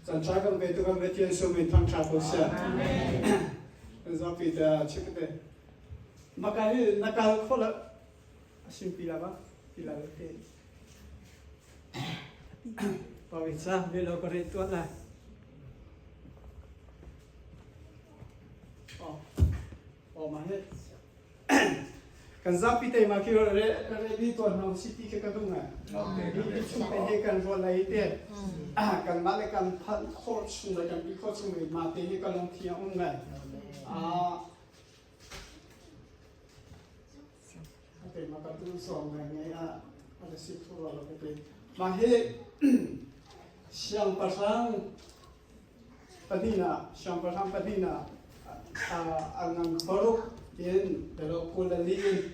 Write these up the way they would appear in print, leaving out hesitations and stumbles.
咱这个被这个被天说明汤差不是，咱比的这个的，马盖那个后来，新比了吧，比了的，不好意思啊，没老过来多来，哦嘛嘿。kan zapi te ma kiro re di tuan hau city ke kadunga di chung pe he kan ro lai te kan ma le kan phan khor chung le kan bi khor chung le ma te ni kan long thia un ngai te ma ka tu song ngai ada si thu ro lo pe ma he siang pasang padina angang baruk yen pero kulali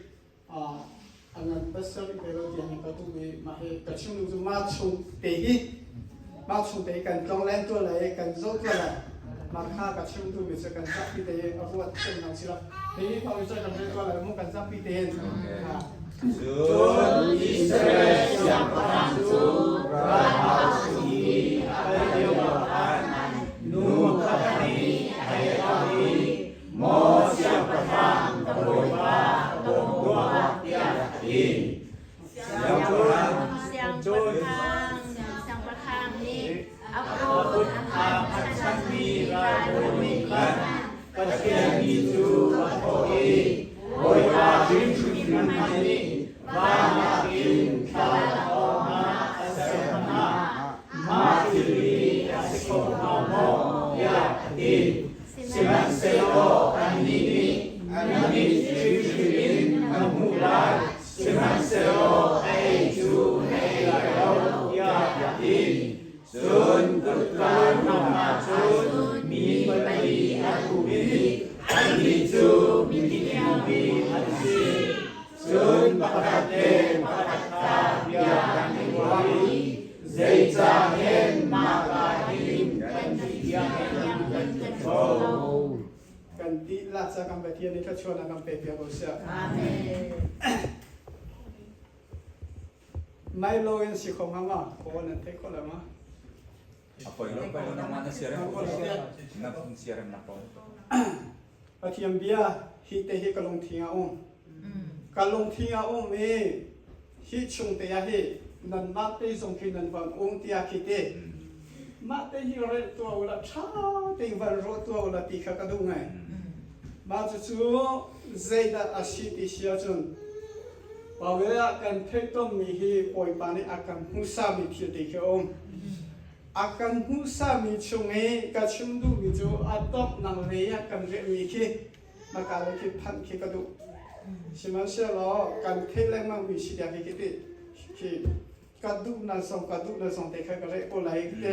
angan pasal pero dia ni katu be mahe kachung tu machung te kan tong len tu lai kan zo tu lai makha kachung tu be kan sapi te abuat chen nang sila te pa wi kan tu lai mo kan sapi te Jun Israel yang perang tu rahasi ayat Nuh kami ayat Mo siang perang terlupa dua tiada ini. Siang perang ni aku akan sambil berbulan pada itu berkoi. Oi wajib ini makin kalau asana mati asikomo ya ini. Siman selo anini cucuin mulai siman selo ju ya ini sun tukar nama sun mi bagi aku ini itu mimpi hati sun pakate ya kami wali zaitahen makahim dan yang kan di lasa kan batia ni ka chona kan pe pia bosia mai lo en si khong ma ko na te ko la ma apa itu nama mana siaran nak siaran apa atiam bia hi te hi kalong thinga me hi chung te ya hi nan ma te song ki nan van tia ki te ma te hi re to la cha te van ro to la ti kha ka du ngai ma chu zaida ashiti sia chun ba we kan the to mi hi poi pa ni akan husa mi thi te ke akan husa mi chung e ka chum du mi jo atop nang le ya kan re mi ki ma ka le ki phan ki ka du siman sia lo kan the le ma mi si dia ki te ki ka du na song te kha ka re ko lai te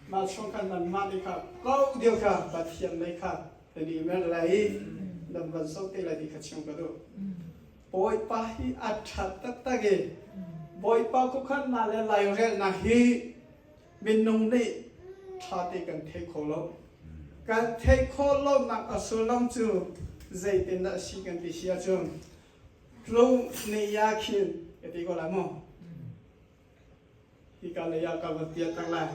ma chong kan nan ma ni kha ko dio ka ba thiam lai kha te ni me lai dan ban so te la di kha chong ka do boy pa hi atha ta ge boy pa ko khan na le lai re na hi min nong ni tha te kan the kho lo na asulong chu zai te na si kan ti sia chung lo ni ya khin e ti ko la mo hi ka le ya ka ba tia tang la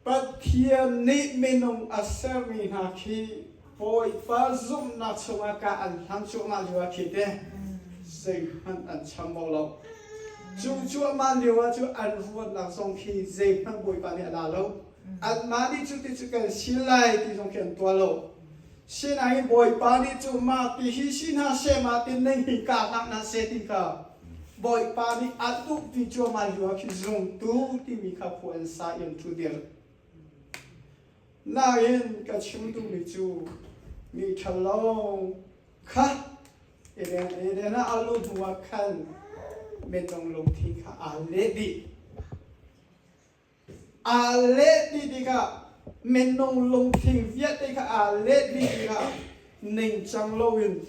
but here ni minung asami na ki boy pa zum na chunga ka an han chu ma liwa ki de sei han an chambo lo chu ma liwa chu an ruat na song ki zei han boy pa ni ala lo at ma ni chu ti chu kan silai ti song ken to lo sin ai boy pa ni chu ma ti hi sin ha se ma tin nei hi ka na se ti ka boy pa ni atu ti chu ma liwa ki zum tu ti mi ka pu an sa in tu dir na in ka chim tu mi chu mi chalong kha ere na alu duwa khan me tong long thi kha ale di ka me nong long thi viet di ka ale di ka ning chang lo in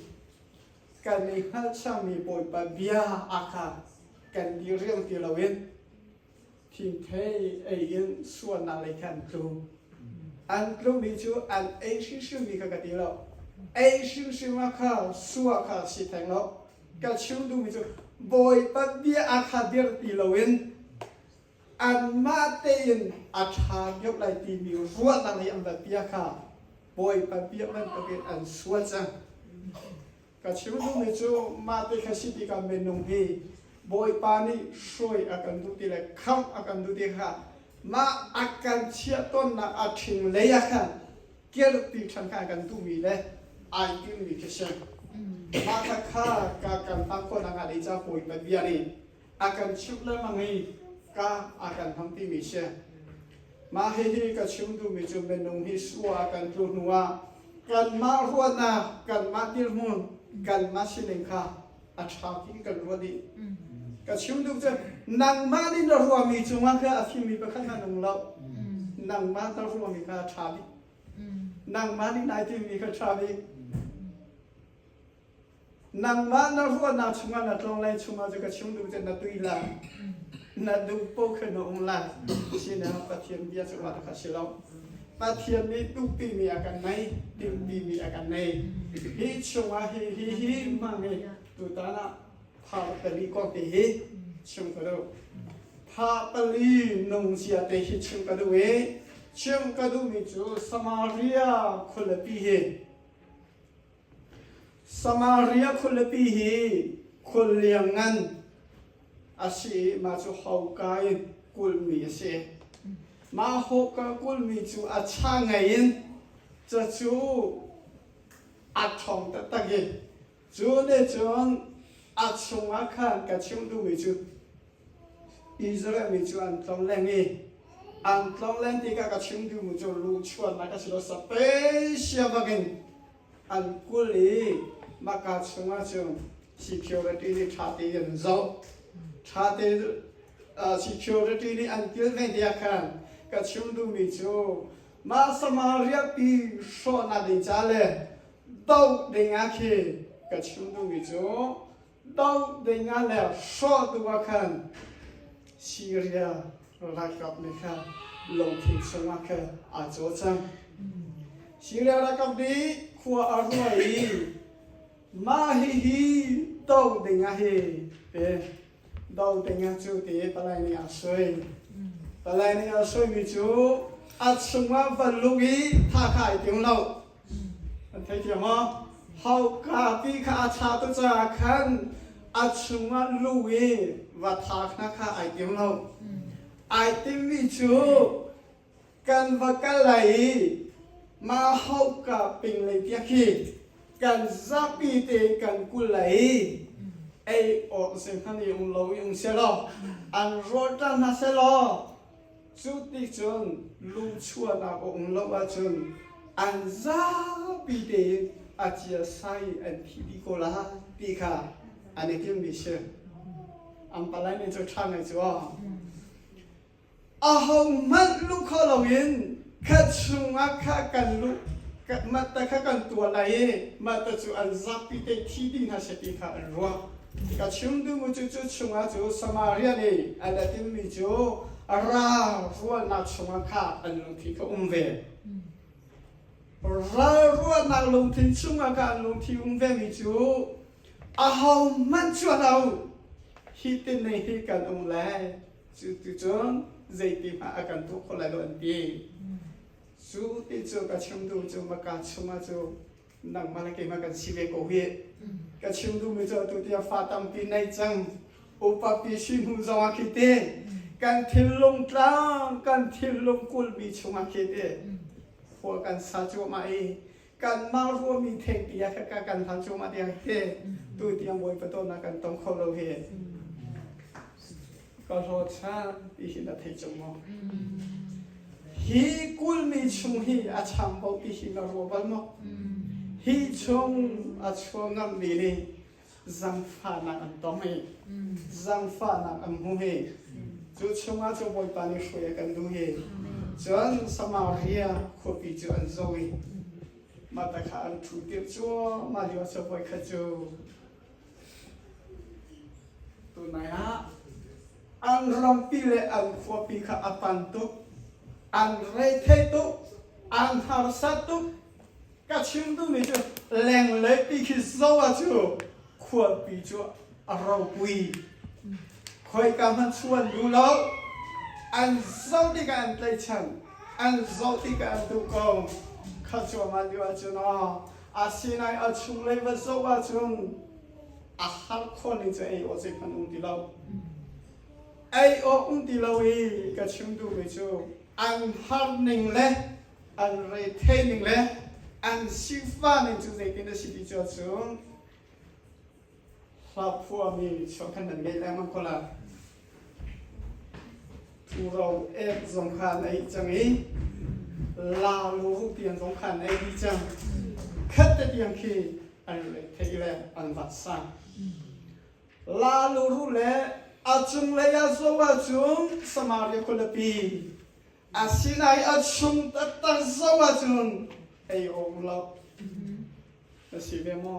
kan ni ha cha mi boy pa bia akha kan di riang ti lo in thin the ai in suan na le khan tu an lu ni chu an ai shi mi ka ti lo ai shi ma kha suwa kha si thang lo ka chu du mi chu boy pa bia akha dir ti lo in อันมาเตียนอาชายกไหลตีมีรัวตั้งให้อันแบบเปียค่ะบอยปะเปียมันก็เป็นอันสวยจังก็ชิวดูไม่จูมาเตคสิติกันเป็นนงฮีบอยปานี่ช่วยอาการดูดีเลยคำอาการดูดีค่ะมาอาการเชี่ยต้นนักอาทิงเลยอะค่ะเกี่ยวกับปีฉันอาการดูมีเลยไอ้ที่มีแค่เช่นมาถ้าข้าการตั้งคนงานได้จะบอยปะเบียนี่อาการชิวเลยมังฮีก็อาการทำที่มีเช่นมาเฮีก็ชิวดูไม่จูเป็นนงฮีสัวอาการดูนัวกันมารัวนากันมาดิลมุนกันมาชิลิงค่ะอาชาที่กันรัวดีก็ชิมดูจะนังมานี่เรารัวมีจุมาค่ะอาฟิมีประคันนังเรานังมาเรารัวมีค่ะชาบินังมานี่นายที่มีค่ะชาบินังมาเรารัวนังจุมานัดลงไล่จุมาจะก็ชิมดูจะนัดตุยละนัดดูโป๊กนองละชินะปะเทียนเบียจุมาตะคาชิลาปะเทียนนี้ตุปีมีอาการไหนติมปีมีอาการไหนฮิชงอาฮิมังเอตุตานะพาปลีก็ไปฮิชงกระดูพาปลีนงเสียเตฮิชงกระดูชงกระดูมีจูสมาริยาคุลปีฮิสมาริยาคุลปีฮิคุลเลียงงันอาศัยมาจูฮาวกายกุลมีเสมาหกกุลมีจูอาช่างไงยินจะจูอาทองตะตะเกจูเดจงอาชงอาขันกับชิมดูมีจูอิสราเอลมีจูอันตองแรงนี่อันตองแรงที่กับชิมดูมีจูลูกชวนนักสิโลสเปเชียลบักินอันกุลีมากับชงอาจูsecurity นี่ชาติยันโซชาติsecurity นี่อันเกี่ยวกับเดียกันก็ชิมดูมีจูมาสมาเรียปีโซนาดิจาเลดาวเด้งอาคีก็ชิมดูมีจูดาวเด้งอาเลโซตัวกันซีเรียรักกับนี่ค่ะลงทิ้งสมัครอาจจะจังซีเรียรักกับดีขัวอร่อยมาฮิดาวเด้งอาฮีดาวเด้งอาจูตีปลายนี่อาสวยปลายนี่อาสวยมีจูอาชงว่าวันลุกีท่าขายถึงเราอันที่ที่มาเขากาปีข้าชาตุจาขันอาชงว่าลุกีว่าท่าข้าขายถึงเราไอติมมีจูกันว่ากันไหลมาเขากาปิงเลยเพียกี้กันจับปีเตกันกุไหลไอออกเสียงขันยงเรายงเสลออันรถจันทร์เสลอจุดที่จนลูกชัวนักองค์ลว่าจนอันซาปีเดอาเจียไซอันที่ดีกว่าปีค่ะอันนี้ที่มีเชื่ออันปลายนี่จะช่างไงจ้ะอาหงมันลูกเขาเราเองคัดชุงอาคากันลูกกัดมาแต่ข้ากันตัวอะไรมาแต่จูอันซาปีเดที่ดีน่าเสียปีค่ะอันรัวกัดชุงดูมุจูจูชุงอาจูสมาเรียนี่อันนี้ที่มีจูรารัวนักชงข้าอันลงที่เขาเวรารัวนักลงที่ชงข้าลงที่เวมิจูอาหงมันชวนเราฮิตในฮิกันเลยจุดจนใจที่มาอาการทุกคนเลยโดนดีจุดที่จูกับชมดูจูมาการชงจูนักมาเลกมากันชีวโกเวกับชมดูมิจูตัวที่ฟ้าตั้งปีในจังอุปปิชิมุจาวคิเตกันทิลลงตรังกันทิลลงกุลบีชมาเกเดพวกกันสัจวมาเอกันมารวมมีเทงปียะกันทันจวมาเดียงเฮตัวเดียงบอยประตูนักกันต้องเข้าเราเฮก็รอชาปีหินเทจมอฮีกุลมีชงฮีอาชัมบอกปีหินรัวบัลมอฮีชงอาชวงมีนี่จังฟ้านักอันต้องเฮจังฟ้านักอันหูเฮจุดชงอาจูบอยปานิช่วยกันดูเฮจนสมาเรียขบิจนโซยมาตะขาอันทุติจัวมาเดียวจะบอยขจูตัวไหนฮะอันรำปีเลอันขบิขาอปันตุอันเรเทตุอันหารสัตุกัจฉิมตุมิจูแรงเลยปีคิโซอาจูขบิจูเราปุยคอยกำมันชวนดูแล้ว อันเจ้าที่การไล่ฉันอันเจ้าที่การดูกองข้าชัวมาดีว่าจุนอาศินัยอาชุงเลยว่าเจ้าว่าจุนอาหารคนนี้จะไอโอเซพันอุติเราไอโออุติเราอีก็ชิมดูไม่จูอันฮาร์นิงเล่อันเรเทนิงเล่อันชิฟ้านิงจูเจกินสิบิจูจุนครอบครัวมีชอบขนาดนี้แล้วมันก็ละทุเราสงขารไอ้จังนี้ลาลูกเตียนสงขารไอ้ดีจังคัดเตียงขี้อันเลยเทเลอันวัดสังลาลูกเล่อาจุงเลยอาสวะจุงสมาริคนละปีอาศินัยอาจุงตัดตัดสวะจุงไอ้โอมเราสิเวมอ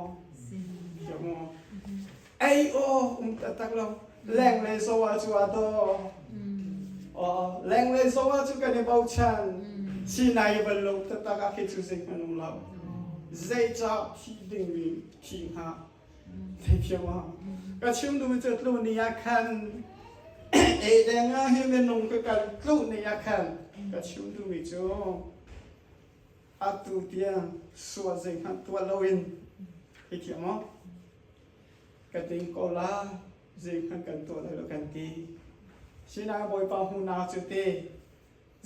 เดี๋ยวมอไอ้โอตัดตัดเราแรงเลยสวะจุอาโตแรงเลยสวะจุกันในบ่าวชันสินายบรรลุตัดตัดก็คิดจุสิขนมเราใจจับที่ดึงวิที่หาที่เพียงว่าก็ชิมดูมันจะรู้ในอาคารเอเดงอ่ะให้มันนุ่งก็การรู้ในอาคารก็ชิมดูมิจูอาตุเตียงสัวเซิงหันตัวเราเองเฮียมั้งก็ดึงโกลาเซิงหันกันตัวเรากันตีสินาบอยปาหูนาจุดเต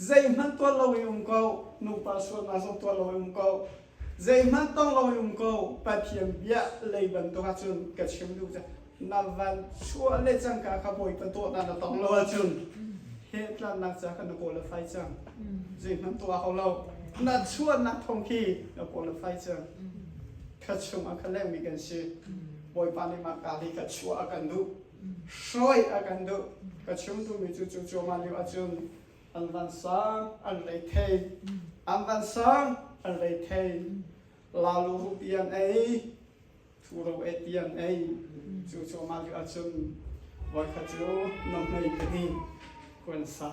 เซิงหันตัวเราเองก็นุ่งปาสวนมาส่งตัวเราเองก็ใจมันต้องเราอยู่ก็ปัจจัยเบียเลยบันตัวจุนกับชิมดูจ้ะนับวันชั่วเล็กจังกะขบวยเป็นตัวนั้นต้องเราจุนเหตุการณ์นักจากกันโกลไฟจังใจมันตัวของเรานัดชั่วนักท่องขี้โกลไฟจังขัดชงอาการแรงมีกันสิบอยปานิมากาลีขัดชั่วอาการดูช่วยอาการดูขัดชิมดูมีจู่ๆมาเลี้ยวจุนอันวันสังอันเลยเทอันวันสังอันเลยเทลาลูกเตียนไอทุเราเตียนไอจู่ๆมาอยู่อาจุนวันข้าจูน้องไม่เป็นหินควรสา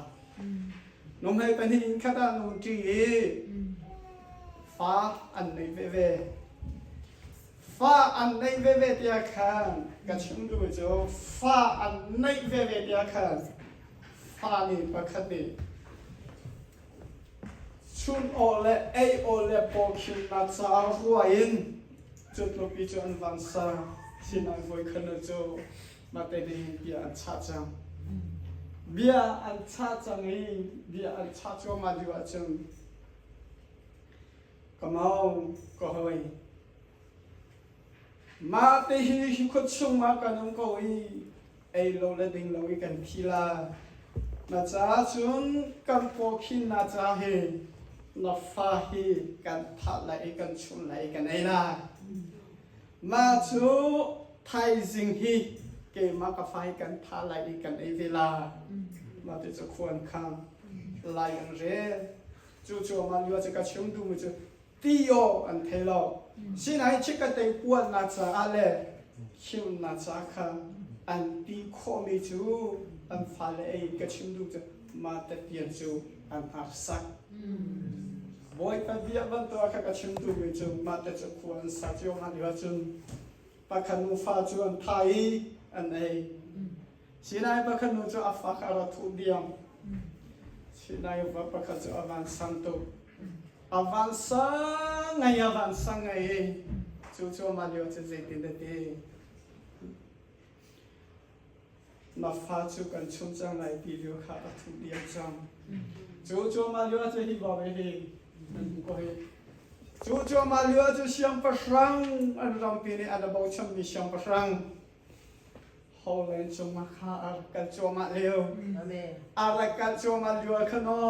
น้องไม่เป็นหินข้าตาหนูจีฟ้าอันในเวฟ้าอันในเวเดียขันกันชิมดูจู่ฟ้าอันในเวเดียขันฟ้านี่ประคัดนี่ชุนโอเลไอโอเลปอคินนัทอารัวอินจุดลบปีจนวันซาสินัยวยขนจูมาเตดิเบียอันชาจังเบียอันชาจังอีเบียอันชาจังมาดูอาจังก็มองก็เฮยมาเตหิคุชงมากันงก็อีไอโลเลดิงโลอีกันทีลานาจาจุนกันปอคินนาจาเฮนับฟ้าฮีกันพัดไหลกันชุนไหลกันไอลามาจูไทยสิงฮีเกมากับไฟกันพัดไหลกันไอเวลามาที่จะควรคำลายอันเร่จู่ๆมาอยู่จะกระชุ่มดูมันจะตีโออันเทโลสินายชิคกี้พายนาจาอะไรคิวนาจาค่ะอันตีโคมิจูอันฟ้าเลยกระชุ่มดูจะมาแต่เปลี่ยนจูอันอาศักบอยไปเบียบันตัวข้ากระชุ่มดูมิจูมาแต่จะควรสัจโยมาดีว่าจุนปะคันนูฟ้าจวนไทยอันเอสินายปะคันนูจะอาฟ้าคาราทุเดียมสินายว่าปะคันจะอาวันสันตุอาวันสังไงอาวันสังไงจู่ๆมาดีว่าจะเจตินเดนับฟ้าจูกันชุ่มจังในปีเดียวขาดทุกเดียวจังจู่ๆมาเลือจะหิบเอาไปเองนั่นก็เองจู่ๆมาเลือจะเสียงประชังอันรำปีนี้อันบ่าวชมมีเสียงประชังฮอลแลนด์จงมาขากันจู่มาเลี้ยวอะไรกันจู่มาเลือขนอ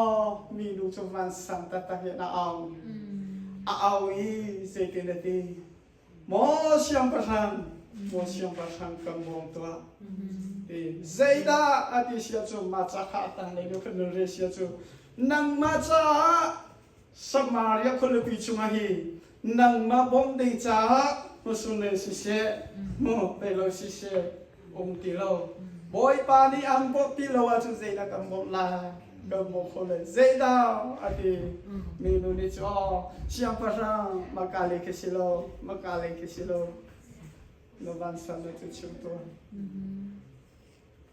มีดูจุวันสันตะตะเกน่าเอาอีเสกเนตีมอเสียงประชังมอเสียงประชังกันมองตัวZayda adisya tu maca khatang le lu khnu resya tu nang maca samaria kholu pi chunga hi nang ma bom dei cha musune sise mo pelo sise ti lo boy pa ni am bo ti lo wa tu zayda kam bom la kam bom khole Zayda adi menu ni cho siang pasang makale kesilo no van san tu chumto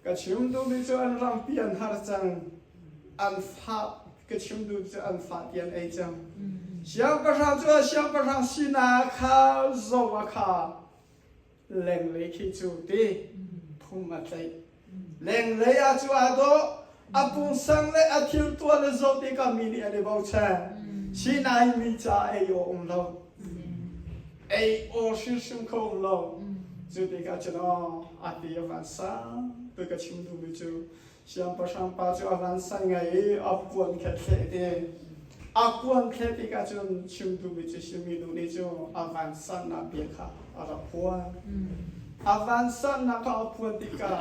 กระชิมดูดิจวนรำเปลี่ยนหาจัง อันฟ้าก็ชิมดูจะอันฟ้าเตียนไอจังเสียงประชาชนเสียงประชาชนข้าโซวาข้าแรงเลยคิดจูดีพุ่งมาใจแรงเลยอาจูอาโดอาปุงสังเลยอาทิลตัวเลยโซดีก็มีนี่อะไรบ้างใช่ชินายมีจ่าไอโยองเราไอโอชิชุมคงเราจูดีก็จะนออาทิยวันสังตัวก็ชิมดูไปจูเสียงประชาชนจูอาวันสังไงอาปุงแค่เดียอาปุงแค่ที่ก็จูชิมดูไปจูชิมิดูนี่จูอาวันสังนับเบียค่ะอาราพัวอาวันสังนักอาปุงที่ก็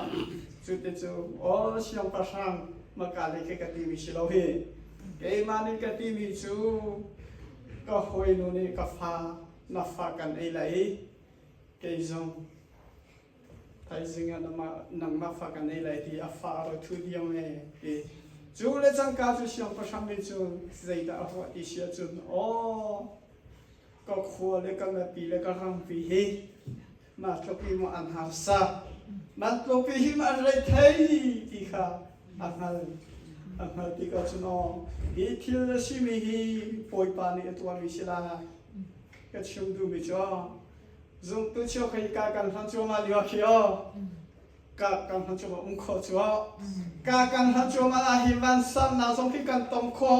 จูดีจูโอ้เสียงประชาชนมาการเล็กๆตีมิชิโลเฮเกมานิกตีมิจูก็หอยนูนี่ก็ฟ้านับฟ้ากันไอ้ไรเกยงไทยสิงห์นังมาฟ้ากันไอ้ไรที่อาฟ้าเราทุเดียวเองจูเลจังการจูเสียงประชาชนจูใจดาหัวที่เสียจูโอ้ก็ขัวเล็กกันมาปีเล็กกันรังปีเฮมาทบปีมาอันหาซามาทบปีมาอะไรไทยที่ข้าอันนั้นที่ก็จะนออีที่เราชิมิฮีปอยปานี่ตัวมิชิลาก็ชิมดูมิจ้าจุงตัวเชี่ยวใครกากันทันจัวมาเลี้ยวเขียวกากันทันจัวมาขอจัวกากันทันจัวมาอาฮิวันสันนาจงคิกันตองขอ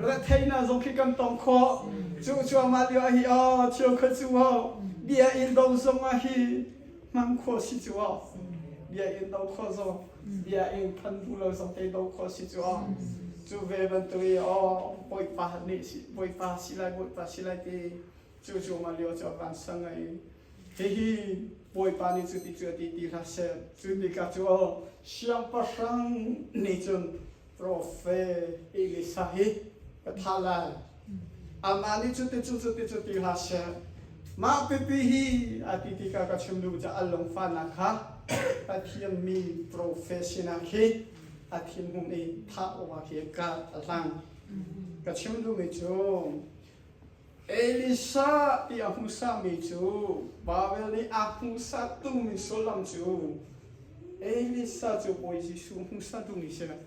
เรทเทน่าจงคิกันตองขอจัวมาเลี้ยวฮีเชี่ยวขจัวเบียอินดงจงมาฮีมันขอสิจัวเบียอินดงขอจงdia ing pandulo sampai do ko situ tu veban tu boy pa ni boy pa silai ti chu ma lio cha van sangai hi boy pa ni chu ti la se chu ni ka chu siang pa sang ni chun profe elisa hi pathala amani chu ti la se ma pepi hi atiti ka ka chum lu cha along fa na khaอาทิตย์มี professional คิดอาทิตย์มุ่งในท่าอวาเกียการต่างก็ชิมดูไม่จูเอลิซาที่อาหุสาไม่จูบาเวลนี่อาหุสาตุ้มิโซลัมจูเอลิซาจูบอยจิสูหุสาตุ้มิเชนะ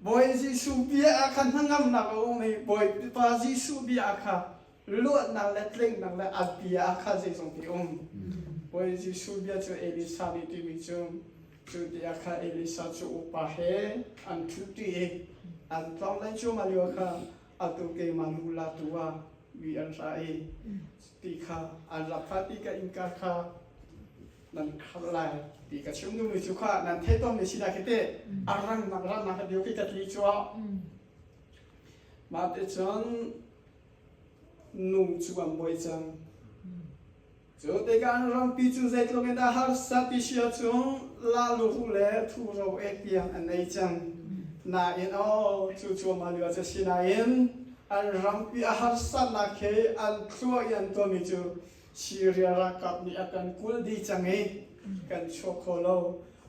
บอยจิสูเบียอาคันทั้งงามนักโอ้ไม่บอยปาจิสูเบียอาคาลวดนักเล็ดเล่งนักเล็ดอัดเบียอาคาเจสงพิองบอยจิสูเบียจูเอลิซานี่ที่มิจูจูเดียค่ะเอลิซาจูอุปาเฮอันทุติเออันต้องเล่นจูมาเลียวค่ะอัตุเกมาลูลาตัววิอันไรตีค่ะอันรับพัติกาอินกาค่ะนั่นขับไล่ตีกับชุ่มนุ่มจูค่ะนั่นเทต้มในชิดาคิเตอารังนักเดียวกิจลีจัวมาเตจันนุ่มจูอันบอยจังจูเตกันรังปีจูเซตลงในหาร์สัติเชียจูลาลูฮูเลทูเราเอ็กยังอันไหนจังนาอินจูมาเลียวจะชินาอินอันรังปีอาหารสัตว์นักเฮอันครัวยันตัวมิจูชีเรียรักกับนี่อาการกุลดีจังเอกันโชโคโล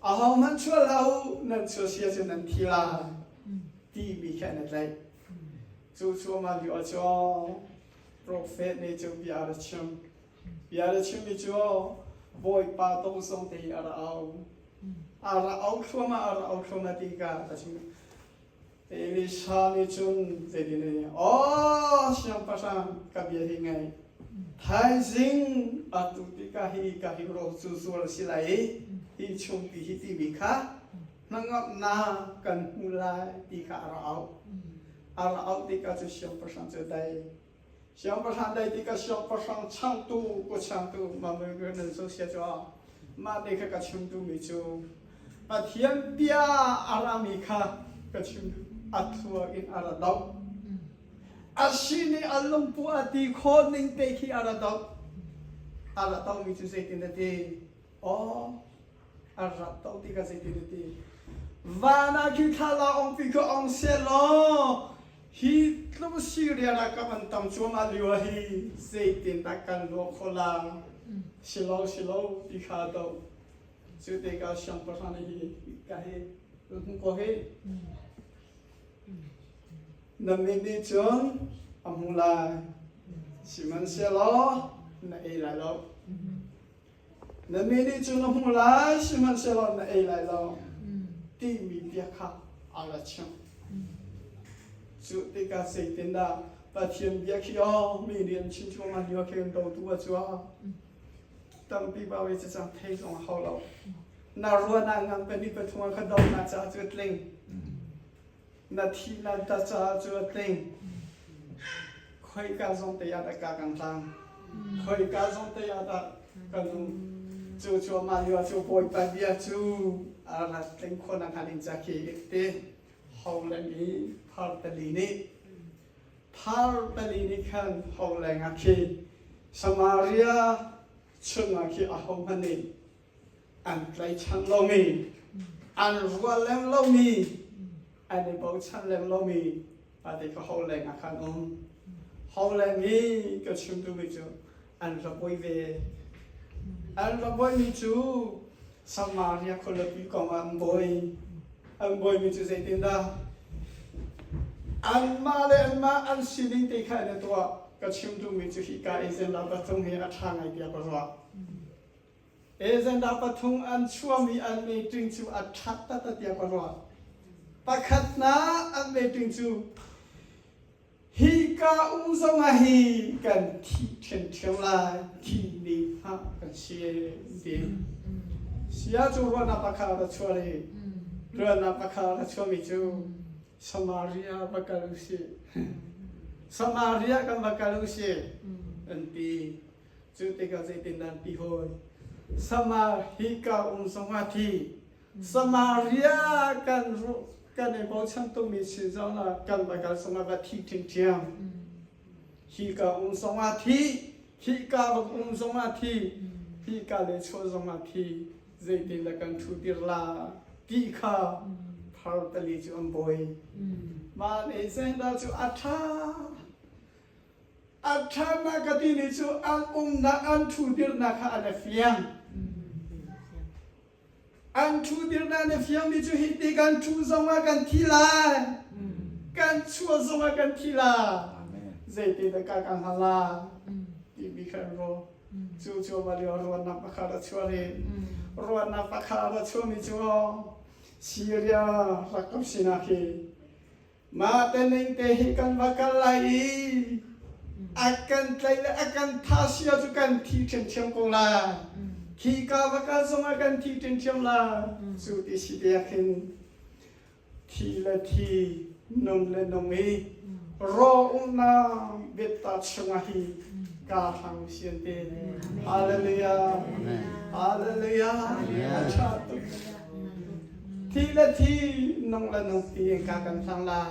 อาหารมันชัวเรานั่นชัวเสียจูนันทีลาที่มีแค่นั้นเลยจูมาเลียวจูโปรเฟตนี่จูบิอาร์ชิมมิจูบอยปาโตส่งที่อาราเอาครัวมาตีกันแต่ชิมเอลิชานี่จุนเจดีนี่อ๋อเสียงภาษากับยังไงไทยซิงอัตุติกาฮิโรซูซูลสิไลฮิชุมปีฮิติบิค่ะนังกับนากันมูลายตีกาอาราเอาตีกาจะเสียงภาษาจะได้เสียงภาษาได้ตีกาเสียงภาษาช่างตู้ก็ช่างตู้มาเมื่อกี้นั่นสุดเสียจ้ามาเด็กกับชิมตู้มิจูปะเทียนเปียอารามิค่ะกับชิมตู้อัตวอินอาราดาวอาชีนี่อารมณ์ปัวตีโคนิ่งเตคีอาราดาวมิจูเซตินเตอ๋ออาราดาวตีกับเซตินเตวานาคิทาลาองปิโกองเซโลฮิตลูซีเรียรักมันตำชัวมาลิวฮีเซตินตะกันโลโคลาชิโลตีขาดาวสุดเอกาชัมปรานีกะเฮลุงโคเฮนั่นไม่ได้จนอามุลาสิมันเสียล้อนั่นเอไลล้อนั่นไม่ได้จนอามุลาสิมันเสียล้อนั่นเอไลล้อที่มีเบียค่ะอาราชัม จุดที่การเสกตินดาปะเทียมเบียขี้อ้อมีเรียนชิ้นชั่วมันเยอะเกินตัวจัวตั้งปีบ่าวจะจังเทสองเขาเรานารัวนางงามเป็นนิพพานขดมนาจาจุดเล่งนาทีนาตาจาจุดเล่งคอยการส่งเตียตะกากันทางคอยการส่งเตียตะกันจูชัวมาเยอะจูปอยไปเบียจูอะไรเล่งคนนั้นหันจากที่เตะเขาเล่นนี้พาร์ตลีนี่พาร์ตลีนี่ขันเขาเล่นอาคีสมาเรียช่วงอาคีอาหงพันนี่อันไกลชันเรามีอันรัวเล่มเรามีอันในบอกชันเล่มเรามีปฏิก็เขาเล่นอาคารเขาเล่นนี้ก็ชิมดูไม่จูอันระบายเวอันระบายมีจูสมาเรียคนละปีก่อนอันบอยมีจูเซตินดาอันมาเลยอันมาอันสิ่งที่ข้าในตัวก็ชิมดูมีจูฮิกาเอเซนลาบัตงเฮอัฐานไอเดียก็รัวเอเซนดาบัตงอันชัวมีอันไม่ถึงจูอัฐัตตะเดียก็รัวปัจจุบันอันไม่ถึงจูฮิกาสงฮีกันที่เทียนเทียมลายที่นี่ฮะกันเชียดีเสียจูรัวนับคาร์ชัวเลยรัวนับคาร์ชัวมิจูสมาเรียบักกาลุสิสมาเรียกันบักกาลุสิอันที่จุดที่เขาจะติดนันที่หอยสมาฮิกาสงฮีสมาเรียกันรู้กันในบทฉันต้องมีสิ่งเหล่านั้นกันบักกาสงฮีที่ทิ้งเทียมฮิกาสงฮีฮิกาบักสงฮีฮิกาเลชัวสงฮีเจติละกันทุดิลาตีข้าพาร์ตลีจูอันบอยมาในเส้นดาวจูอัฐานักตินิจูอันนักอันทุดิลนักอันเฟียงอันทุดิลนักเฟียงนิจูฮิติกันทุสงกันทีลากันชัวสงกันทีลาเจติละกันฮัลลาที่บิคันโรจูมาเรียรวนนับคาราชัวเรรวนนับคาราชัวมิจูซีเรียรักกับสินาคีมาเตนิงเตหิกันบักลายakan tlaila akan thasia tu kan thi chen chem kong la khi ka baka soma kan thi chen chem la su ti si dia khin thi la thi nom le nom mi ro una beta chunga hi ka hang sian te hallelujah hallelujah cha tu thi la thi nong la nong ti ka kan sang la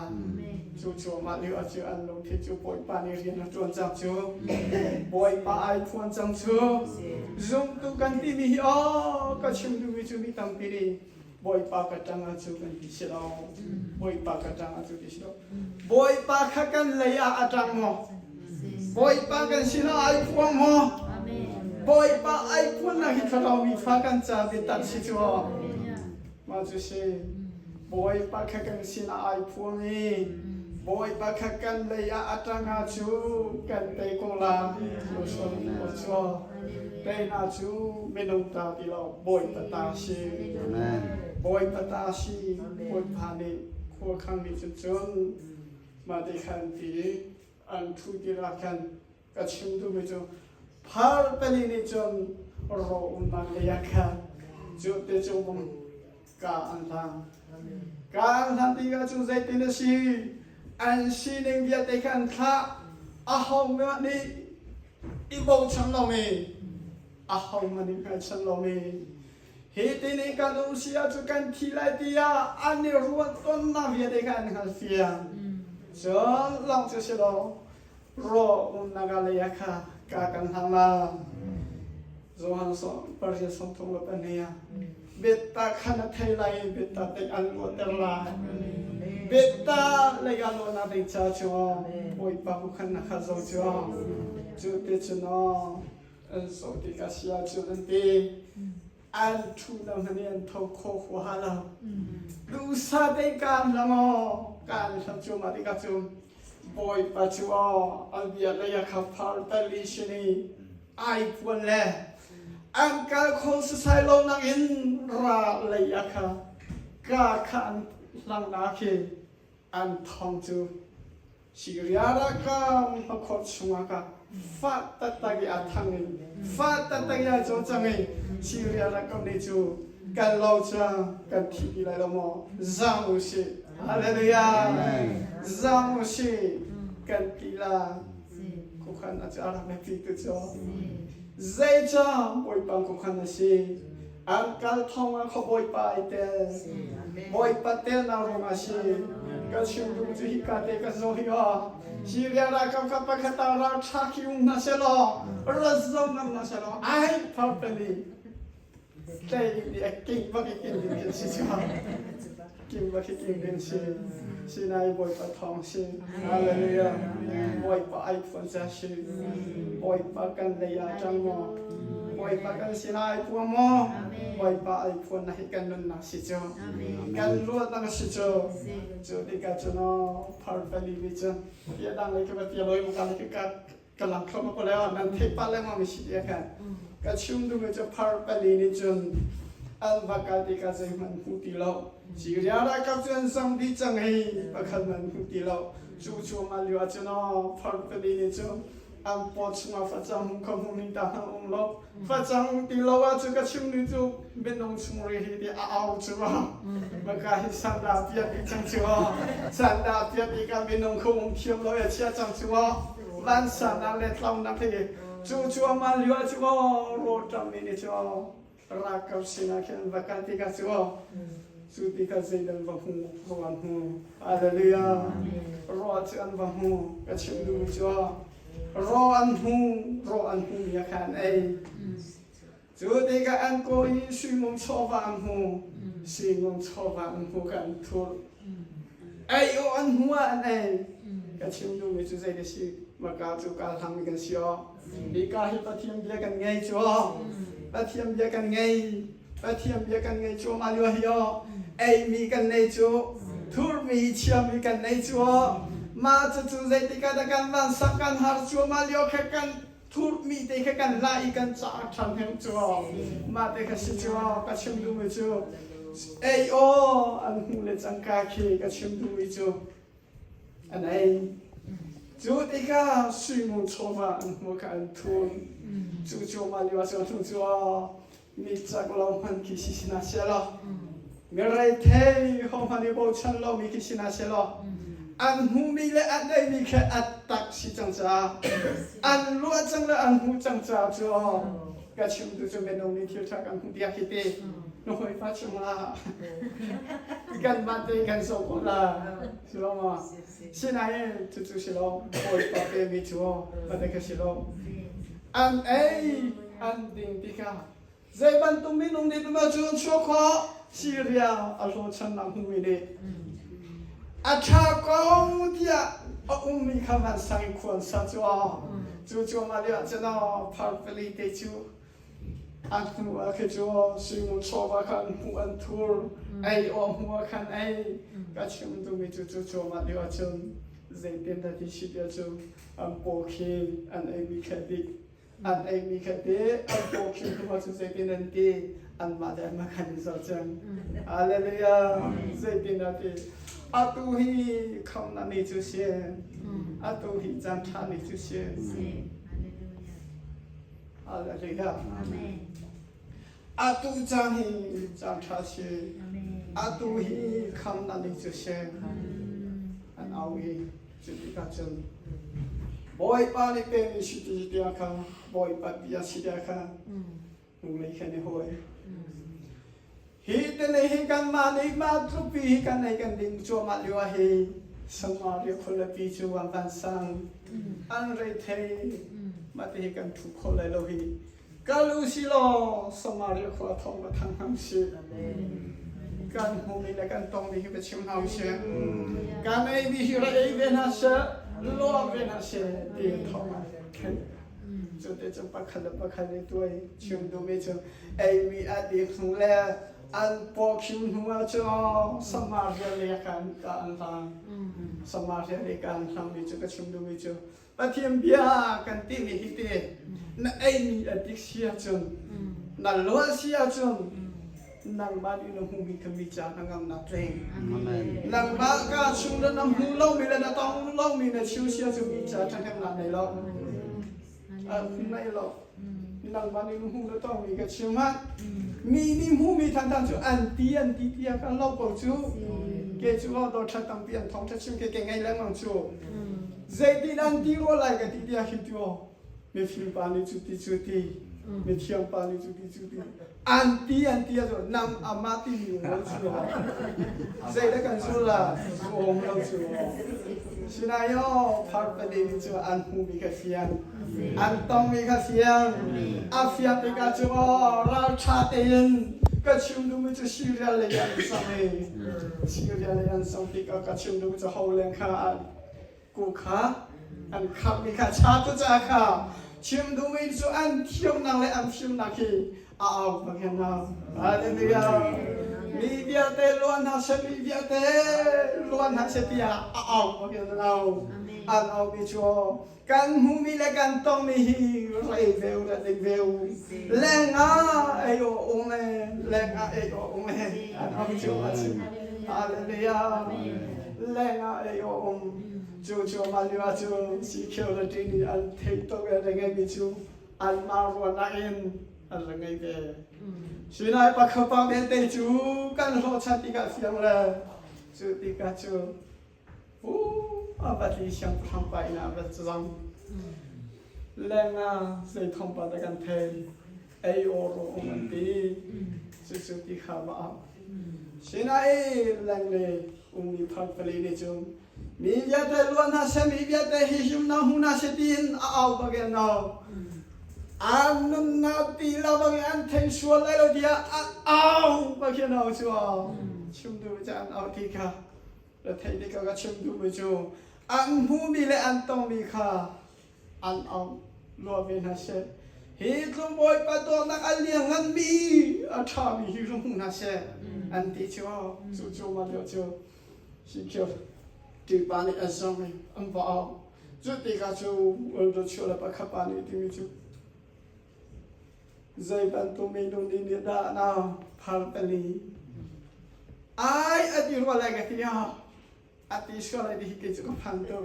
จูมาเลี้ยวจูอันลงที่จูปอยปานี่เรียนจวนจังจูปอยปาไอพวนจังจูซุ่มตุกันที่มีอ๋อก็ชิมดูวิจูมีตั้งปีนี้ปอยปากระจังจูกันที่เสียเราปอยปากระจังจูที่เสียเราปอยปากกันเลยอาจังโมปอยปากันสินะไอพวงโมปอยปาไอพวนนะฮิตเรามีฟ้ากันจ่าบิดตัดสิจูมาจูเช่ปอยปากกันสินะไอพวงนี้บอยปากกันเลยอาจังอาจูกันเตกงลาโลชวนโลชัวเตนาจูเมนุตาที่เราบอยปตาชีบอยปตาชีบอยพานิขัวขังมีจนมาได้ขันตีอันทุติรักันกัชิมดูไม่จนพาร์ตลีนี่จนรออุมาเลียกันจุดเตจูบงกาอันทางที่ก็จูใจตินชีอันสิ่งเดียวที่กันท่าอาหงมันนี่อีโบชันเรามีอาหงมันนี่กันชันเรามีเหตุนี้กันอุเสียจุกันทีไรที่อันนี้รู้ว่าต้นน้ำเดียวที่กันหันเสียจนหลังจากเรารออุณกาเลยค่ะกากันทางละจงหันส่งปริยัติส่งตรงกับอันนี้เบต้าขันเทลัยเบต้าเป็นอันวัตลาเบต้าเลยอันวันนั้นได้จ้าจ้าบอยปาบุคันนักข้าจ้าจุดเด็ดจ้าอันสุดที่กษัตริย์จุดนี้อันทุนนั้นเนี่ยทอกโคหัวหาเราดูซาได้การละมอการทำจุมาที่กจุบอยปาจ้าอันเบียดเลยขับพาร์ตลิชนีไอพวนเล่อันการโคสไซโลนังอินราเลยค่ะกาขันหลังนาคีอันทองจู 시리아라까 마코충아가 파따따기 아탕이 파따따기 아조장이 시리아라까 내주 갈로자 간티기라모 자무시 할렐루야 자무시 간티라 고칸 아주 아람의 비트죠 제자 보이방 고칸나시 안깔 통화 커보이빠 이때 보이빠 때 나로마시 가시우도 지히카테 가소히와 시리아라 깜깜하다라 차키움 나셀로 라좀 나셀로 아이 파펠리 때이디 액팅 바기 낀디 시죠 김바기 낀디 시나이 보이빠 통시 할렐루야 보이빠 아이폰 자시 보이빠 간레야 장모 보이빠 간 시나이 부모 보이빠 아이폰 나히간 눈나 시죠 간 루엇 나 시죠 저디가 저노 파르펠리 비전 예당 레케 바티로이 무간 레케 가랑 클럽 볼래요 난 테팔레 마미 시디야간 가 춤도 저 파르펠리 전 알바카디가 제만 후티로 시리아라 갑전 상디 장해 박한만 후티로 주주 말려 저노 파르펠리 전 ang pochma facang komunita hanglo facang tilawa juga chimni ju benong chumri hi di aau chuma maka hi sanda pia di chang chua sanda pia di ka benong khum khiam lo ya chia chang chua van sana le tlaung na the chu chua ma liwa chua ro tam ni chua ra ka sina khen vakati ka chua suti ka zaidan va hu roan hu hallelujah ro chan va hu ka chimdu chua ro an hu ya kan ai chu te ka an ko yi sui mong cho va an hu kan thur ai o an hu an ai ka chim du me chu zai de si ma ka chu ka thang mi kan si o di ka hi pa thiam bia kan ngai chu pa thiam bia kan ngai chu ma liwa hi o ai mi kan nei chu thur mi chiam mi kan nei chu ma chu zai ti ka da kan van sak kan har chu ma lio kha kan thur mi te kha kan lai kan cha than hem chu ma te kha si chu ka chim du me chu ei o an hu le chang ka khi ka chim du me chu an ai chu ti ka sui mo cho ma an mo ka an thun chu ma lio chu thun chu mi chak lo man ki si na sia lo ngai thei ho ma ni bo chan lo mi ki si na sia lo an hu mi le an dai mi kha at tak si chang cha an lu chang le an hu chang cha cho ka chim du chu me no mi thil tha kan hu dia ki te no hoi fa chang la kan ma te kan so ko la si lo ma si na ye chu chu si lo hoi pa pe mi chu ma te ka si lo an ai an ding ti ka zai ban tum mi nong de ma chu cho kho si ria a lo chan na hu mi de acha ko dia mi khaman sang khon sa chu ma le chana perfectly te chu an hu a ke chu sing cho ba kan hu an thur ai o hu kan ai ka chim du mi chu ma le chun zai ten da ti shi dia chu an po khi an ai mi kha dik an ai mi kha de an po khi tu ma chu zai ten an ti an ma da ma kan so chang hallelujah zai ten da ti atu hi kham na ni chu xian atu hi chan tha ni chu xian hallelujah amen atu chan hi chan tha xian atu hi kham na ni chu xian an au hi chu ti ka chen boy pa ni pe ni shi ti dia kha boy pa bia shi dia kha nu le kha ni hoi hi te nei hi kan ma nei ma tru pi hi kan nei kan ding chu ma liwa hi sama ri khol pi chu wan ban sang an re thei ma te hi kan thu khol lai lo hi ka lu si lo sama ri khol thong ba thang ham si kan hu mi la kan tong ni hi be chim hau se kan ei bi hi ra ei ve na se lo ve na se ti thong ma kan chu te chu pa khal tuai chim do me chu ei mi a ti khung le an po kim hua cho samaria le kan ka an lang samaria le kan lang mi chu ka chum du mi chu pathiam bia kan ti mi hi te na ai mi adik sia chun na lo sia chun นางบ้านอินหูมีคำวิจารณ์งามนักเรงนางบ้านก็ชุมแล้วนำหูเล่ามีแล้วต้องเล่ามีในชิวเชียจุวิจารณ์ทั้งนั้นในโลกในโลกนางบ้านอินหูแล้วต้องมีกับชิวมันมีหูมีทางจูอันตีเปียกันเล่าปจูเกจูเราโดนชัดตั้งเปียนท้องชัดชิวเก่งไงแล้วมันจูเจดีอันตีโรไลกับตีเดียคิดจูมีฟิลปานิจุติมีเทียมปานิจุติอันตีจูนำอามาติอยู่แล้วจูเจได้กันจูละจูองเราจูชินายอพักไปเลยจูอันหูมีกระเทียนอันต้องมีกระเทียนอาฟิอาติกาจูเราชาเตียนก็ชิมดูมันจะชิริยาเลยอันสมัยชิริยาเลยอันสมัยก็ชิมดูมันจะหัวแรงขากูขาอันขับมีขาชาตุจ้าขาชิมดูมันจะอันเที่ยวนั่งเลยอันชิมนักขี้บางอย่างนะอะไรเนี่ยมีเบียเตล้วนหาเสมีเบียเตล้วนหาเสตียบางอย่างนะอันเอาไปชัวกันหูมีและกันต้องมีไรเวลและเวลแรงไอโอองเลยแรงไอโอองเลยอันเอาไปชัวอะไรเนี่ยแรงไอโอองจูมาลีว่าจูสีเขียวและดีนี่อันเทตัวอะไรเงี้ยมีจูอันมารัวนักเองอะไรเงี้ยเด้ชินายปักขปังเตจูกันรอชัดติกาเสียงเลยจูติกาจูอาบัติช่างทำไปนะบัดจังแรงใส่ทำไปแต่กันเทนไอโอโรมันดีสุดที่ข้ามาชินายแรงเลยมีพักไปเลยจูมีเบียดล้วนหาเสมีเบียดหิชิมน้ำหูน่าเสตีนบางอย่างอันนั้นนาตีเราบางอย่างเทนชัวร์เลยเราดีบางอย่างชัวร์ชิมดูจะอันที่ข้าแล้วเทนิก็ชิมดูไปจูอันหูมีและอันต้องมีค่ะอันเอาลัวเป็นฮัสเซ่ฮิตลงบอยปัดตัวนักอันเลี้ยงอันมีอัฐามีฮิตลงหูฮัสเซ่อันที่ชัวจูมาเดียวจูสิเกี่ยวที่ปานิอันสมัยอันบ่เอาจุดที่ก็จูเราชัวร์แล้วปักปานิที่มีจูใจบันตุมีดงดินเดาหน้าพาไปลีอดีตว่าอะไรกันที่ฮะอดีตว่าอะไรที่เกิดจากพันตัว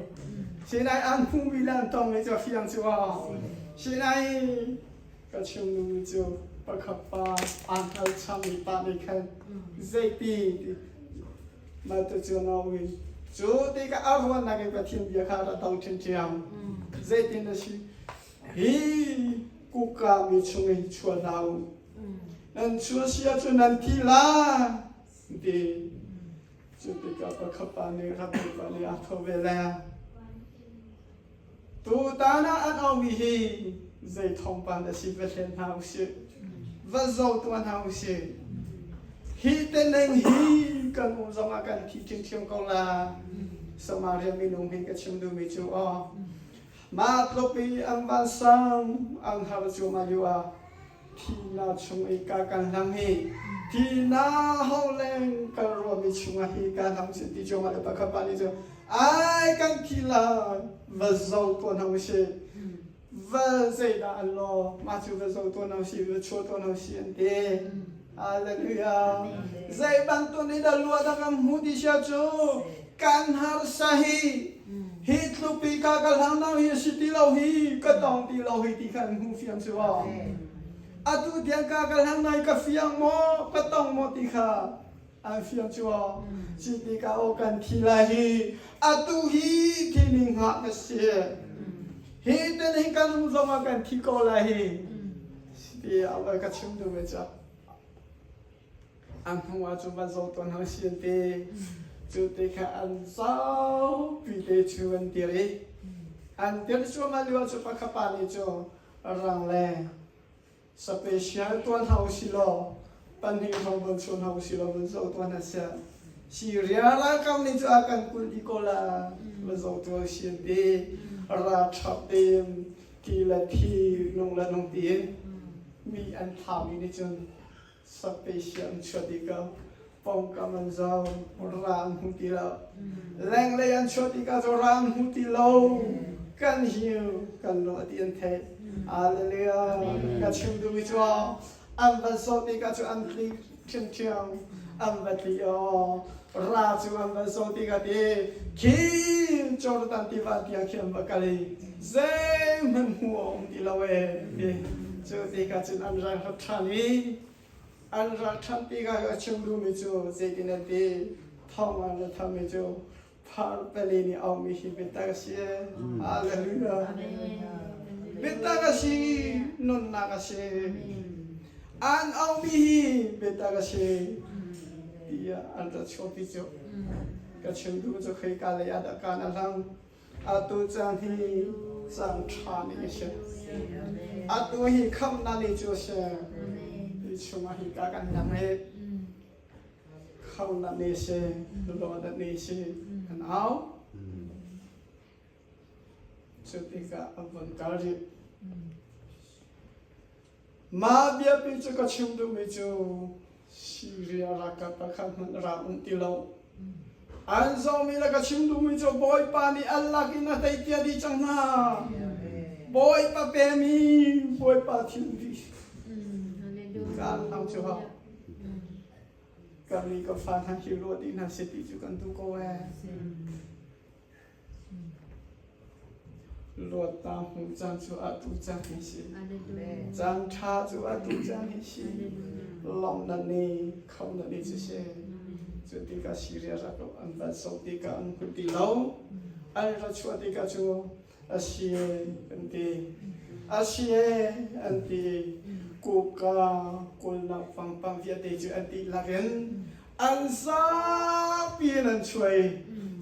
สิ่งไหนอันพุ่งวิลานตรงนี้จะฟิยังชัวสิ่งไหนก็ชิมดูจูปักปาอันเขาชามีปานิคันใจตีมาตัวจูนาวิจูตีก็อาวันนักเก็บทิ้งเบียร์ขาดต้องทิ้งเชียงใจตีนั่นสิกูกามีช่วงชัวดาวนั่นชัวเสียจนนั่นทีละดีจุดที่กับขับปานีรับปานีอัฐเวลาตัวตาหน้าอันเอาวิธีใจทองปานแต่ชีวิตเห็นหาวสิว่าโจตัวหาวสิฮีเต้นเองฮีกันมุสมากันที่จึงเชื่อมกันละสมาเรียนมีนุ่มหินกับชิมดูมีจูมาตลปีอันบันซังอันฮาร์จูมาอยู่ที่น่าชมอีกากันทำให้ที่น่าเฮาเลงกันรวมมีชมอีกาทำสิ่งที่จูมาเลยปะครับปานี่จูไอ้กันที่ละว่าโจตัวน้องสิว่าใจด่าอัลลอฮ์มาจูว่าโจตัวน้องสิว่าชัวตัวน้องสิอันเดฮาเลลูยาใจบันตัวนี้ดาลัวดังมุดิชาจูกันฮาร์ซาฮีฮิตลูปีกากะลังนาฮิสิติลาฮีก็ต้องติลาฮีที่กันหูฟิยังชัวอาตุเดียงกากะลังนายก็ฟิยังโมก็ต้องโมติค่ะอันฟิยังชัวสิติกาโอกันทีลาฮีอาตุฮีที่นิงหักเสียฮีเตนิงกันมุสมากันที่โกลาฮีสิติเอาไว้ก็ชิมดูเวจ้าอันหัวจุบันโซตัวนหาเสียนเตจุดที่ข้าอันสาวปีเตชวนเดียร์อันเดียร์ชัวมาลีว่าจุดปักขปานิจูรังเลสเปเชียลตัวหาวสิโลปันหิงของบนชนหาวสิโลบนโซตัวนั้นเสียซีเรียลากำนิจูอากันคุลิโกลาบนโซตัวเชียนเดราชับเต็มทีละทีนงละนงเตียนมีอันทามินิจูสเปเชียลชดิกาปองกำมันเจ้ารานหุติลาแรงเลยอันชดิกาจะรานหุติลากันหิวกันโนตีนเทอาเลเลียกันชิมดูมิจวาอันบันโซติกาจะอันคลิ เชียงเชียงอัมบัติโอราจูอัมบัสโอติกาติคีจอร์ตันติวันที่อาคิมบักาลีเซมันหัวองติลาเวจูติกาจุนอันรักทันีอันรักทันติกาชิมดูมิจูเจตินันติทอมันและทำมิจูพาร์เปลีนีเอามิฮิเบตากาชีฮาเลลูยาเบตากาชีนุนนากาชีอันเอามิฮิเบตากาชีที่อันรักชอบที่จูก็ชิมดูจะเคยการเลยอาดการอันลังอาตุจันที่สังชานิเชอาตุฮิคำนันนิจูเชที่ชมาฮิกากันยังไงคำนันนิเชโลดันนิเชอันเอาสุดที่ก็อันวันการิมาเบียปิจุก็ชิมดูมิจูสิริอารักกับประคันมันราอุนติโลอันซอมีละก็ชิมดูมิจูบอยปานีอัลลักินาไตเตียดีจังนะบอยปาเปมีบอยปาทิมดีการทำชัวร์การมีก็ฟังทางฮิโรดีน่าเสียดีจุกันทุกคนลวดตามหูจังชัวตุจังฮิชิจังชาชัวตุจังฮิชิลมนันนี่เขานันนี่จะเช่จุดที่ก็สิริรักกับอันบัดสติกาอันคุติเลาอันรัชวติกาชัวอาชีอันตีอาชีอันตีกูกากุลนักฟังปังเวียดจูอันตีลาเรนอันซาปีนันช่วย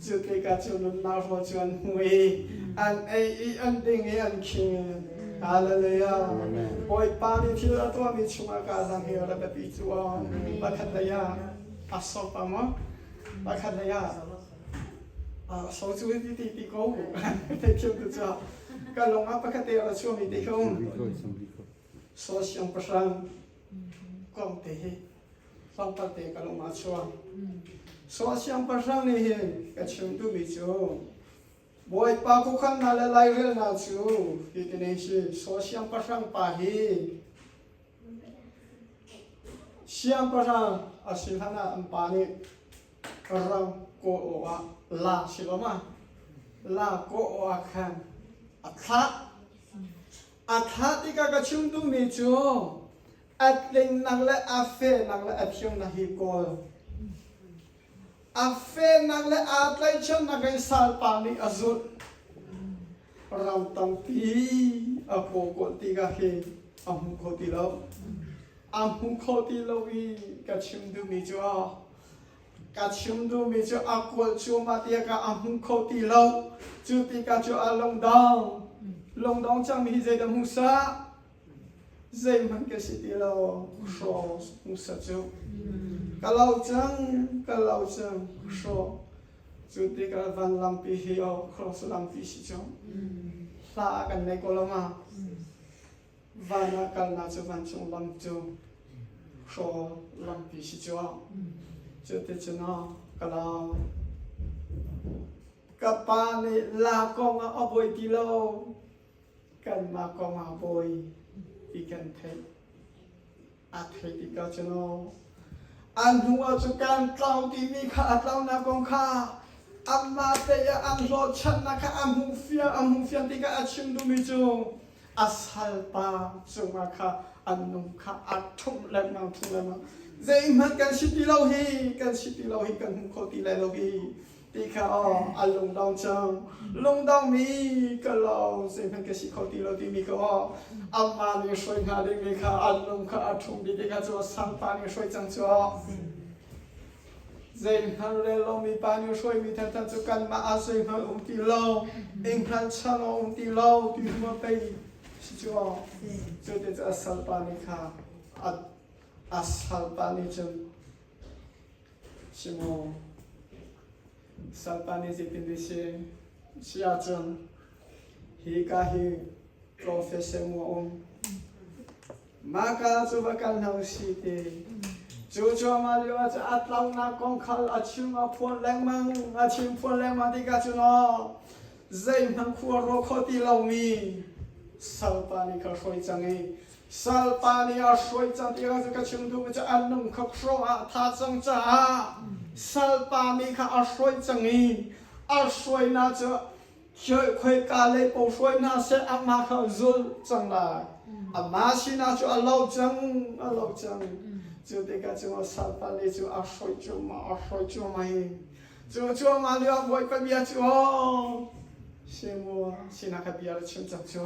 จุดที่ก็จูนุนนาโรจวนหวยอันอันดิ่งอันคิงฮาเลลูยาบอยปานีที่เราตัวมีชุมากาสังเฮียระเบิดจัวบัคดายาอัศปามะบัคดายาสองจุดที่กูแต่เที่ยวตัวจ้าก็ลงมาบัคดายาช่วงนี้ที่กูโซเชียลประชันกองเตะสองปัตเตก็ลงมาช่วงโซเชียลประชันนี่ก็ชิมดูมิจูบอยปาคุขันนาเลไลเรลนาจูที่นี่สิโซเชียลประชันปาฮีเชียงประชันอาศิลธนาอันปานีรังโกโอวาลาสิลมาลาโกโออาคันอัฐะอัฐะที่ก็ชิมดูมิจูอัดลิงนักและอาเฟนักและอัดยงนักฮิโกลอาเฟนักและอาไลชันนักไอซาลปานีอาซุดเราตั้งปีอาโกโกติกาเฮอามุโคติโลอามุโคติโลวีกัชิมดูมิจูกัชิมดูมิจูอาโกจูมาติกาอามุโคติโลจูติกาจูอาลงดองจังมีเจดมุสาเจมันก็สิติโลโชมุสาจูkalau jang so juti kalau van lampi hio cross lampi si jong la akan nekolama van akan na jo van jong lam jo so lampi si jong juti jena kalau kapane la kong aboy kilo kan ma kong aboy ikan thai athai tika jenoอันหัวจุการเล่าที่มีข้าเล่านักองข้าอัมมาเตยอันรอชันนักอัมหูเฟียที่ก็อาชิมดูมิจูอัสฮัลปาจงมาข้าอันนุ่มข้าอัดทุ่มแรงมาเจมันกันชิติเราฮีกันหูโคติเราฮีที่ข้าอันลงดองจังลงดองมีก็เราเจมันกันชิโคติเราที่มีก็อัมมาเนี่ยช่วยงานเด็กมีข้าอันนุ่มข้าอัดทุ่มที่ข้าจะสัมปาเนี่ยช่วยจังจัวเจนฮันเรลมีปานิช่วยมีท่านจุกันมาอาศัยมาตีโลเองพันชาโนตีโลที่มาไปสิจัวจุดที่จะสัลปานิค่ะอัสสัลปานิจังชิโมสัลปานิจิติดิเชชิอาจังฮิกาฮิโปรเฟสเซมัวองมาคาจุบักันนาอุสิเตจูจูมาเรียกว่าจะอัดลองนักกองขัลอาชิมมาพูนแรงมังอาชิมพูนแรงมังที่กัจจุนอเจมันขัวโรคที่เรามีสัลปานิคาช่วยจังเอ Salpani aswai cantika juga cemdu baca anum kakroa thajang ca salpani ka aswai cangi aswai na ca khoi kale po swai na se amma ka zul changla amma si na chu alau chang chu te ka chu salpani chu aswai chu mai chu ma liwa boy pa bia chu semo sinaka bia chim chang chu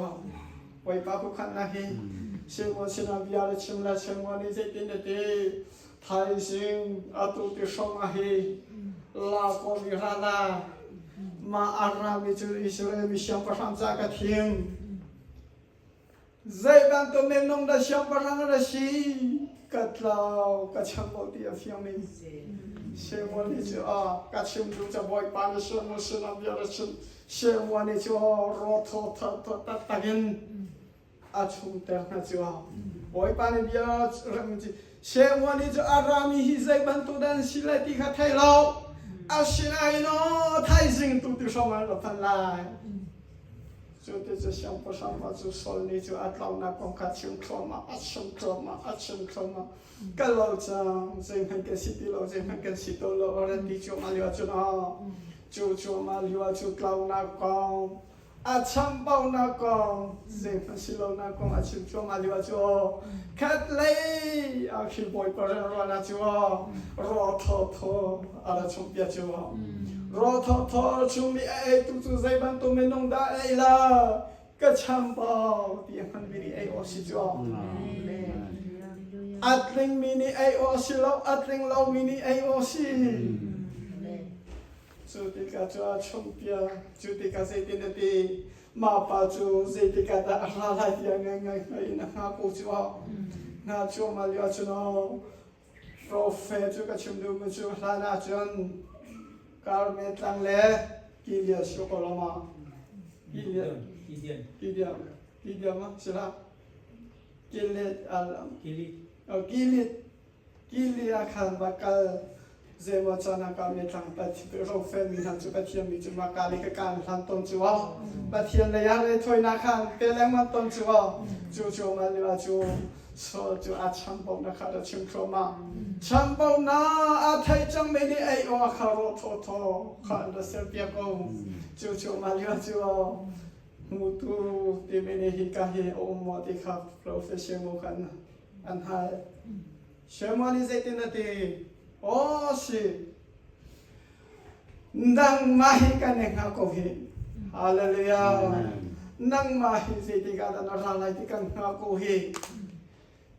boy pa ku khan na hi Semo sina biar chimla semo ni zetin de thai sing atu ti songa hi la ko ni rana ma arna mi chu Israel mi siam pasang cha ka thing zai ban to men nong da siam pasang ra si ka tlau ka cham bo ti a fiam mi semo ni chu a ka chim du cha boy pa ni semo sina biar chim semo ni chu ro tho ta ta gen achung terna chua boy pani bia ramji shewani jo arami hi zai bantu dan silati kha thailo ashina ino thai sing tu tu soma lo phan lai so te jo sham pa sham ma jo sol ni jo atlaw na kong kha chung trauma achung trauma kalau chang zai han ke siti lo zai han ke sito lo ora ti jo ma liwa chu na chu ma liwa chu tlaw na kong acham bao na kong zeng silo na kong achim chom aliwa cho kat lei akhil boy par ro na cho ro tho ala chom pia cho ro tho chum mi ai tu zai ban to menong da ai la ka cham bao ti han bi ai o si cho atling mini ai o si lo atling lo mini ai o si chu ti ka cho chom pia chu ti ka se tin de ma pa chu se ti ka da ra la ya ngai na ha ko chu na chu ma li chu no prophet chu ka chum du ma chu la na chun kar me tang le ki dia shu ko la ma ki dia ma sila kilit al kilit akan bakal Zema chana kami tang pati ro femi han chu pathiam mi chu ma kali ka kan han ton chu wa pathiam le ya re thoi na khan pe lang ma ton chu wa chu ma le wa chu so chu a cham bom na kha da chim kro ma cham bom na a thai chang me ni ai o kha ro tho kha da ser pia ko chu ma le wa chu mutu te me ne hi ka he o mo te kha professional kan an ha shamani zaitin te oh si nang mahi ka ne nga ko hi hallelujah nang mahi se ti ka da na ra lai ti kan nga ko hi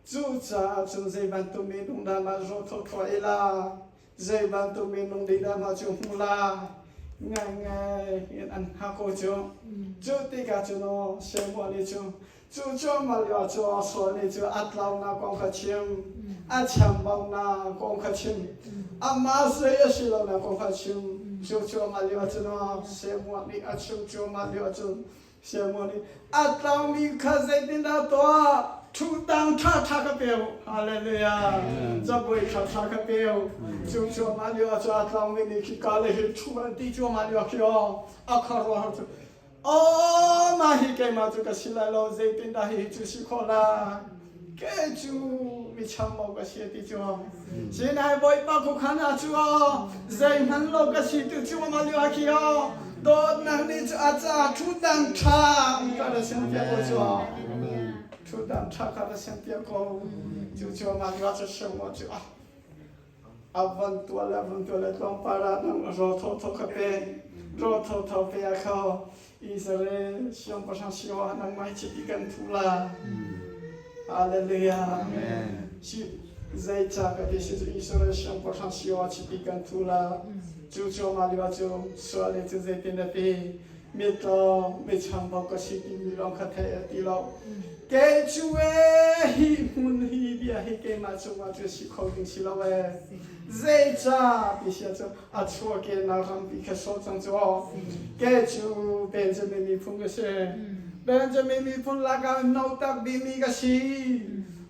chu cha chu zai ban tu me nong da ma ro tho ila zai ban tu me nong de da ma chu la ngai an ha ko chu ti ka chu no se mo ni chu ma ya chu so ni chu atlaw na ko kha chim a cham bang na kong kha chim a ma se ya shi lo na kong kha chim chu ma li wa chu no se mo ni a chu ma li wa chu se mo ni a tang mi kha zai tin da to thu tang tha ka pe hallelujah za boi tha ka pe chu ma li wa chu a tang mi ni ki ka le hi chu ma ti chu ma li wa ki a kha ro ha chu oh ma hi ke ma chu ka shi la lo zai tin da hi chu shi kho la ke chu mi cham mo ka shi ti chu sin hai boy pa ko khana chu zai man lo ka shi tu chu ma li wa ki do na ni chu a cha thu dang tha ka da sem pia ko chu thu dang tha ka da sem pia ko chu ma li wa chu sem mo chu avan tu le long para nang ro tho ka pe ro tho pe ya kho Israel siang pasang siwa nang mai chi ti kan thu la hallelujah si zai cha ka de si Israel siang pasang siwa chi ti kan thu la chu ma li wa chu so le chu zai tin da pe me to me cham ba ka si ti mi long kha the ti lo ke chu e hi mun hi bia hi ke ma chu si kho ding si lo we zai cha bi sia chu a chu ke na ram bi ka so chang chu ke chu Benjamin mi phung ke se Benjamin mi phung la ka no tak bi mi ka si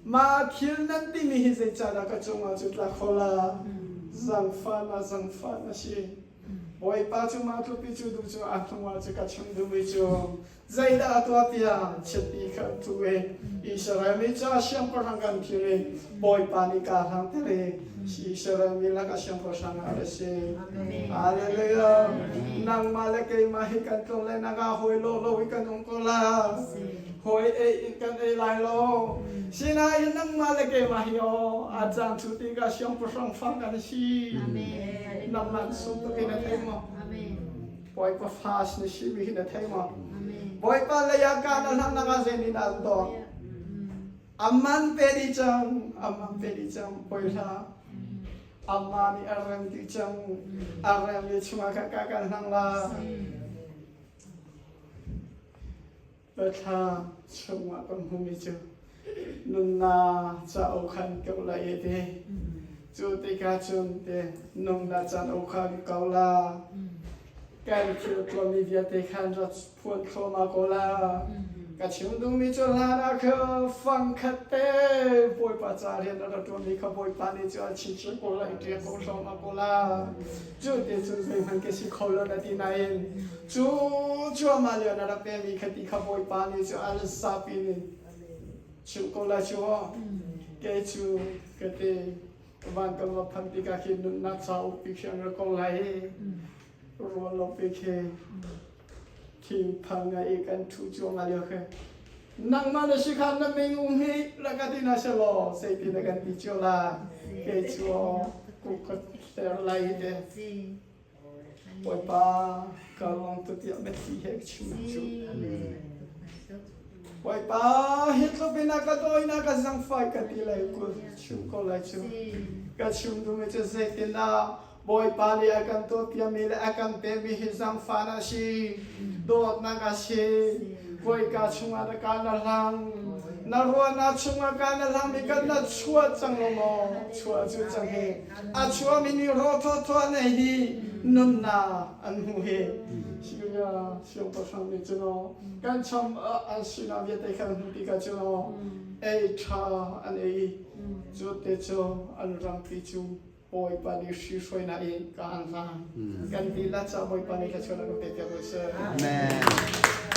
ma thil nan ti mi hi zai cha da ka chu ma chu la khola zang fa na si boy pa chu ma tu pi chu du chu a thung wa chu ka chung du mi chu Zaida tua pia cheti khan tuwe Israel mi cha siam parangan kire boy panika hang tere Israel mi la ka siam pasang arese hallelujah nang malake mahikan tole naga hoi lo lo ikan ongkola hoi ikan lai lo sinai nang malake mahio ajang chuti ka siam pasang fangan si nam lan sum to ina themo boy pa fast ni si mi ina themo boy pa laya ka na lang nakaseni na to aman peri chang boy la amani aram ti chang aram ye chuma ka ka nang la betha chuma kon humi chu nun na cha o khan ka la ye de chu te ka chun te nong na chan o khan ka laกันคิวตัวมีเดียเตคันจะพวนโคมาโกลากะชิมดูมีจลานะคือฟังคัตเต้ป่วยปัจจาเรียนแล้วตัวมีขบวยปานิจาชิชิโกลาเดียโกโชมาโกลาจุดเดจุดมันก็สิขอลนะที่ไหนจู่มาเรียนนะเป็นมีคติขบวยปานิจาอัลซาปินชิโกลาชัวเกจูกะเตวันกำลังพันติกาคินุนักสาวปิเชียงโกลารัวลบไปเคที่พังไงกันทุจงอะไรเคนั่งมาในสิขันนั่งมิงอุ้งฮิแล้วก็ที่น่าเชลเสกที่นักันที่จัวลาเกจัวกุกเตอร์ไลเดปอยป้ากาลองตุติอาเมติเฮกชิมจูปอยป้าฮิตลบไปนักตัวนักสังไฟกันที่ไรกูชุมก็ไรชูก็ชุมดูไม่จะเสกที่น่าboy pali akan to piamile akan tebi hizang fanashi dot nagashi boy ka chunga da kana lang narwa na chunga kana lang mi kan na chua changlo chua chu changhe a chua mini ro to ne hi nun na an hu he siya siya pa sang ni chuno kan cham an sina ye te kan hu ti ka chuno ei tha an ei chu te chu an rang pi chu boy pani shishoi na in ka an fa kan dila cha boy pani ka chona ko te te bo se Amen.